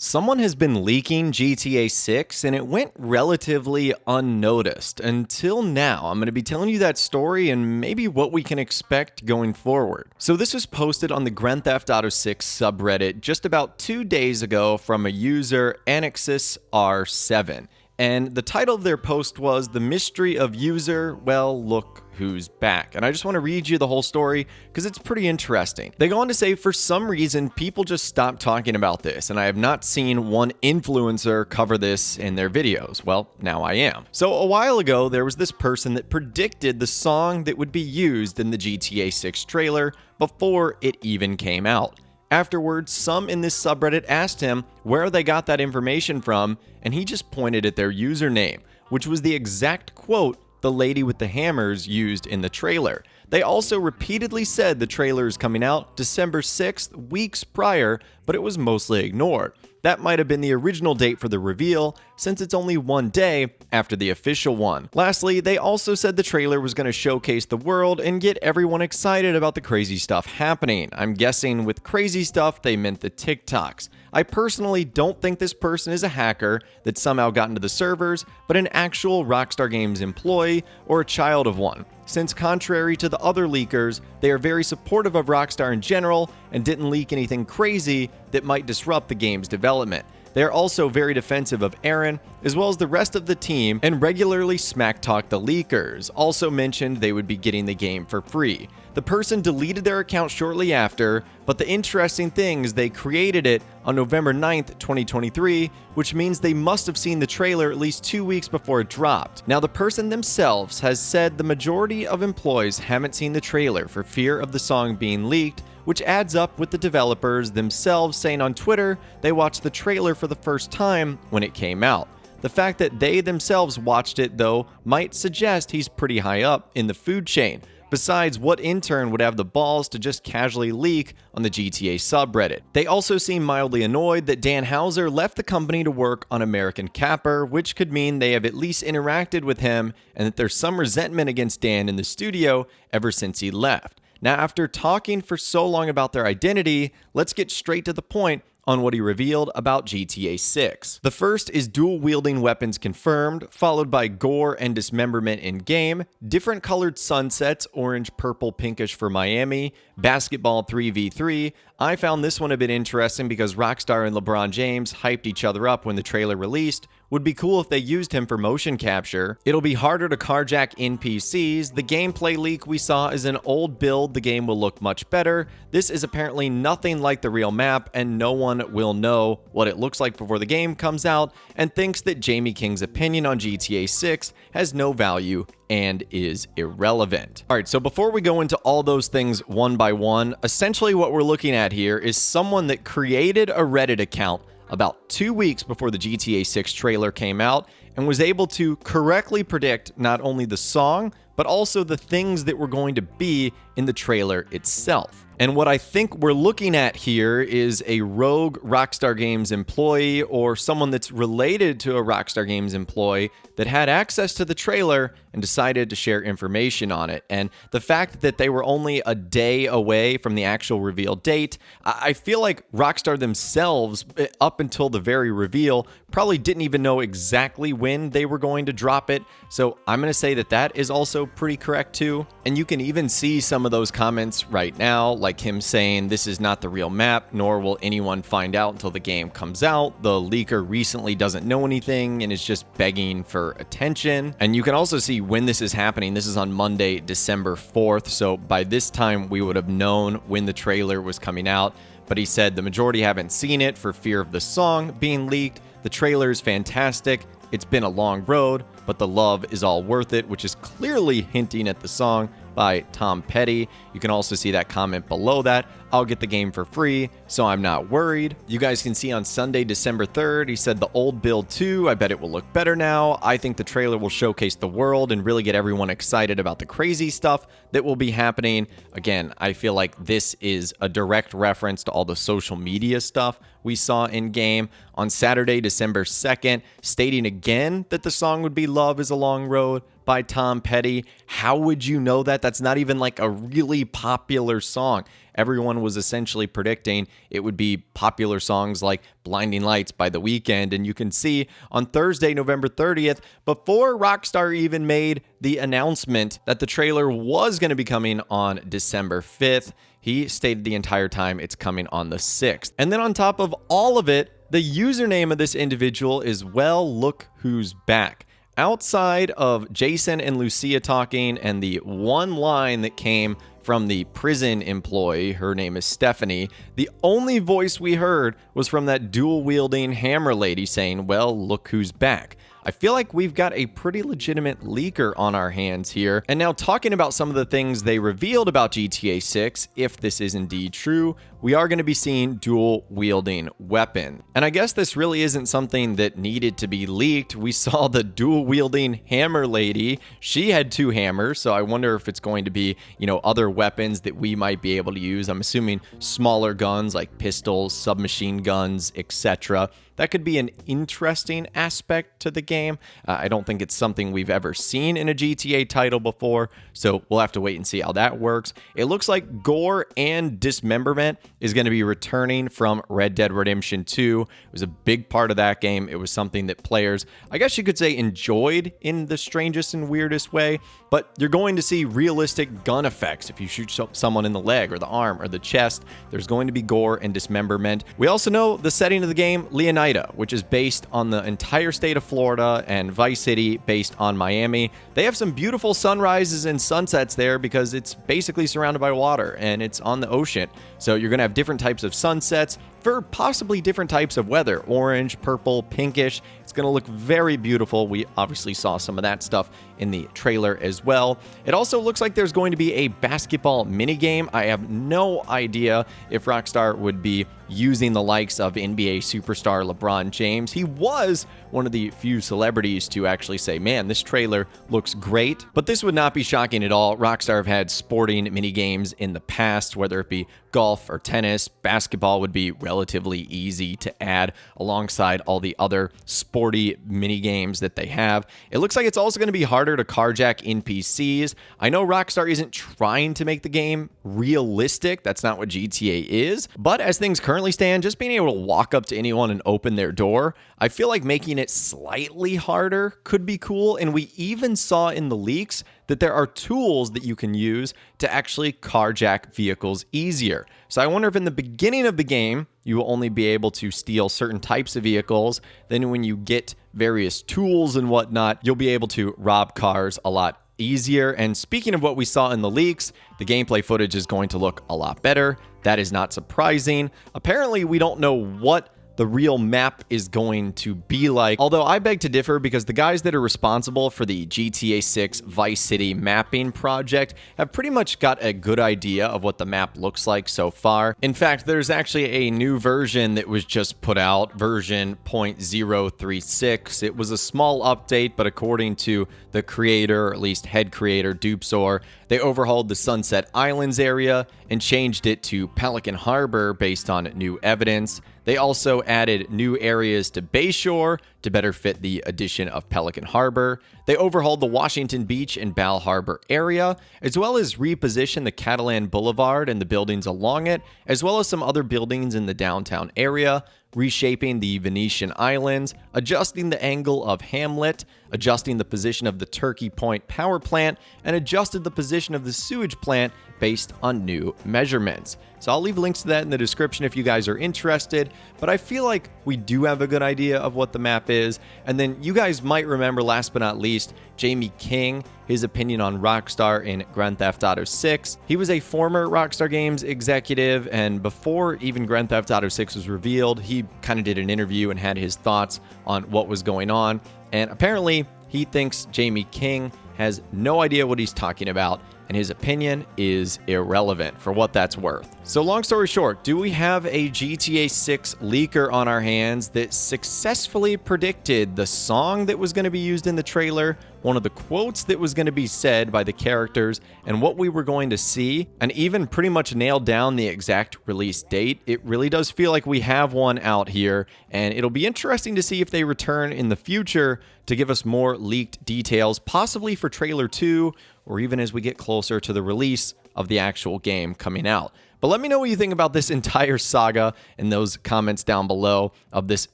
Someone has been leaking GTA 6 and it went relatively unnoticed until now. I'm going to be telling you that story and maybe what we can expect going forward. So this was posted on the Grand Theft Auto 6 subreddit just about 2 days ago from a user AnexusR7. And the title of their post was "The Mystery of User, Well, Look Who's Back." And I just want to read you the whole story because it's pretty interesting. They go on to say, for some reason, people just stopped talking about this, and I have not seen one influencer cover this in their videos. Well, now I am. So a while ago, there was this person that predicted the song that would be used in the GTA 6 trailer before it even came out. Afterwards, some in this subreddit asked him where they got that information from, and he just pointed at their username, which was the exact quote the lady with the hammers used in the trailer. They also repeatedly said the trailer is coming out December 6th, weeks prior, but it was mostly ignored. That might have been the original date for the reveal, since it's only one day after the official one. Lastly, they also said the trailer was going to showcase the world and get everyone excited about the crazy stuff happening. I'm guessing with crazy stuff, they meant the TikToks. I personally don't think this person is a hacker that somehow got into the servers, but an actual Rockstar Games employee or a child of one, since contrary to the other leakers, they are very supportive of Rockstar in general and didn't leak anything crazy that might disrupt the game's development. They are also very defensive of Aaron, as well as the rest of the team, and regularly smack talk the leakers. Also mentioned they would be getting the game for free. The person deleted their account shortly after, but the interesting thing is they created it on November 9th, 2023, which means they must have seen the trailer at least 2 weeks before it dropped. Now, the person themselves has said the majority of employees haven't seen the trailer for fear of the song being leaked, which adds up with the developers themselves saying on Twitter they watched the trailer for the first time when it came out. The fact that they themselves watched it, though, might suggest he's pretty high up in the food chain. Besides, what intern would have the balls to just casually leak on the GTA subreddit? They also seem mildly annoyed that Dan Houser left the company to work on American Capper, which could mean they have at least interacted with him and that there's some resentment against Dan in the studio ever since he left. Now, after talking for so long about their identity, let's get straight to the point on what he revealed about GTA 6. The first is dual-wielding weapons confirmed, followed by gore and dismemberment in-game, different colored sunsets, orange, purple, pinkish for Miami, basketball 3v3. I found this one a bit interesting because Rockstar and LeBron James hyped each other up when the trailer released. Would be cool if they used him for motion capture. It'll be harder to carjack NPCs. The gameplay leak we saw is an old build. The game will look much better. This is apparently nothing like the real map, and no one will know what it looks like before the game comes out, and thinks that Jamie King's opinion on GTA 6 has no value and is irrelevant. All right, so before we go into all those things one by one, essentially what we're looking at here is someone that created a Reddit account about 2 weeks before the GTA 6 trailer came out and was able to correctly predict not only the song, but also the things that were going to be in the trailer itself. And what I think we're looking at here is a rogue Rockstar Games employee or someone that's related to a Rockstar Games employee that had access to the trailer and decided to share information on it. And the fact that they were only a day away from the actual reveal date, I feel like Rockstar themselves, up until the very reveal, probably didn't even know exactly when they were going to drop it. So I'm going to say that that is also pretty correct too. And you can even see some of those comments right now, like him saying this is not the real map, nor will anyone find out until the game comes out. The leaker recently doesn't know anything and is just begging for attention. And you can also see when this is happening. This is on Monday, December 4th. So by this time, we would have known when the trailer was coming out. But he said the majority haven't seen it for fear of the song being leaked. The trailer is fantastic. It's been a long road, but the love is all worth it, which is clearly hinting at the song by Tom Petty. You can also see that comment below that. I'll get the game for free, so I'm not worried. You guys can see on Sunday, December 3rd, he said the old build too. I bet it will look better now. I think the trailer will showcase the world and really get everyone excited about the crazy stuff that will be happening. Again, I feel like this is a direct reference to all the social media stuff we saw in game. On Saturday, December 2nd, stating again that the song would be Love is a Long Road, by Tom Petty. How would you know that? That's not even like a really popular song. Everyone was essentially predicting it would be popular songs like Blinding Lights by The Weeknd. And you can see on Thursday, November 30th, before Rockstar even made the announcement that the trailer was going to be coming on December 5th, he stated the entire time it's coming on the 6th. And then on top of all of it, the username of this individual is Well, Look Who's Back. Outside of Jason and Lucia talking and the one line that came from the prison employee, her name is Stephanie, the only voice we heard was from that dual-wielding hammer lady saying, well, look who's back. I feel like we've got a pretty legitimate leaker on our hands here. And now talking about some of the things they revealed about GTA 6, if this is indeed true, we are going to be seeing dual-wielding weapon. And I guess this really isn't something that needed to be leaked. We saw the dual-wielding hammer lady. She had 2 hammers, so I wonder if it's going to be, other weapons that we might be able to use. I'm assuming smaller guns like pistols, submachine guns, etc. That could be an interesting aspect to the game. I don't think it's something we've ever seen in a GTA title before, so we'll have to wait and see how that works. It looks like gore and dismemberment is going to be returning from Red Dead Redemption 2. It was a big part of that game. It was something that players, I guess you could say, enjoyed in the strangest and weirdest way, but you're going to see realistic gun effects. If you shoot someone in the leg or the arm or the chest, there's going to be gore and dismemberment. We also know the setting of the game, Leonida, which is based on the entire state of Florida, and Vice City based on Miami. They have some beautiful sunrises and sunsets there because it's basically surrounded by water and it's on the ocean. So you're going to have different types of sunsets for possibly different types of weather, orange, purple, pinkish. It's going to look very beautiful. We obviously saw some of that stuff in the trailer as well. It also looks like there's going to be a basketball minigame. I have no idea if Rockstar would be using the likes of NBA superstar LeBron James. He was one of the few celebrities to actually say, man, this trailer looks great. But this would not be shocking at all. Rockstar have had sporting minigames in the past, whether it be golf or tennis. Basketball would be relatively easy to add alongside all the other sporty mini games that they have. It looks like it's also going to be harder to carjack NPCs. I know Rockstar isn't trying to make the game realistic. That's not what GTA is. But as things currently stand, just being able to walk up to anyone and open their door, I feel like making it slightly harder could be cool. And we even saw in the leaks that there are tools that you can use to actually carjack vehicles easier. So I wonder if in the beginning of the game, you will only be able to steal certain types of vehicles. Then when you get various tools and whatnot, you'll be able to rob cars a lot easier. And speaking of what we saw in the leaks, the gameplay footage is going to look a lot better. That is not surprising. Apparently, we don't know what the real map is going to be like. Although I beg to differ because the guys that are responsible for the GTA 6 Vice City mapping project have pretty much got a good idea of what the map looks like so far. In fact, there's actually a new version that was just put out, version 0.036. It was a small update, but according to the creator, or at least head creator, Dupsor, they overhauled the Sunset Islands area and changed it to Pelican Harbor based on new evidence. They also added new areas to Bayshore to better fit the addition of Pelican Harbor. They overhauled the Washington Beach and Bal Harbor area, as well as repositioned the Catalan Boulevard and the buildings along it, as well as some other buildings in the downtown area, reshaping the Venetian Islands, adjusting the angle of Hamlet, adjusting the position of the Turkey Point power plant, and adjusted the position of the sewage plant based on new measurements. So I'll leave links to that in the description if you guys are interested, but I feel like we do have a good idea of what the map is. And then you guys might remember, last but not least, Jamie King, his opinion on Rockstar in Grand Theft Auto 6. He was a former Rockstar Games executive, and before even Grand Theft Auto 6 was revealed, he kind of did an interview and had his thoughts on what was going on. And apparently, he thinks Jamie King has no idea what he's talking about, and his opinion is irrelevant for what that's worth. So long story short, do we have a GTA 6 leaker on our hands that successfully predicted the song that was going to be used in the trailer one of the quotes that was going to be said by the characters and what we were going to see, and even pretty much nailed down the exact release date. It really does feel like we have one out here, and it'll be interesting to see if they return in the future to give us more leaked details, possibly for trailer 2, or even as we get closer to the release of the actual game coming out. But let me know what you think about this entire saga in those comments down below of this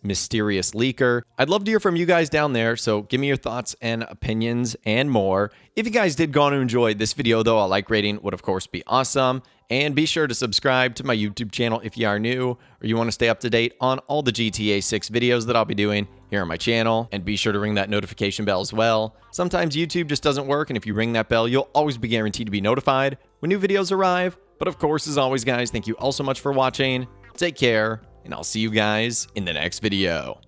mysterious leaker. I'd love to hear from you guys down there, so give me your thoughts and opinions and more. If you guys did go on to enjoy this video, though, a like rating would of course be awesome. And be sure to subscribe to my YouTube channel if you are new or you want to stay up to date on all the GTA 6 videos that I'll be doing here on my channel. And be sure to ring that notification bell as well. Sometimes YouTube just doesn't work, and if you ring that bell, you'll always be guaranteed to be notified when new videos arrive. But of course, as always, guys, thank you all so much for watching. Take care, and I'll see you guys in the next video.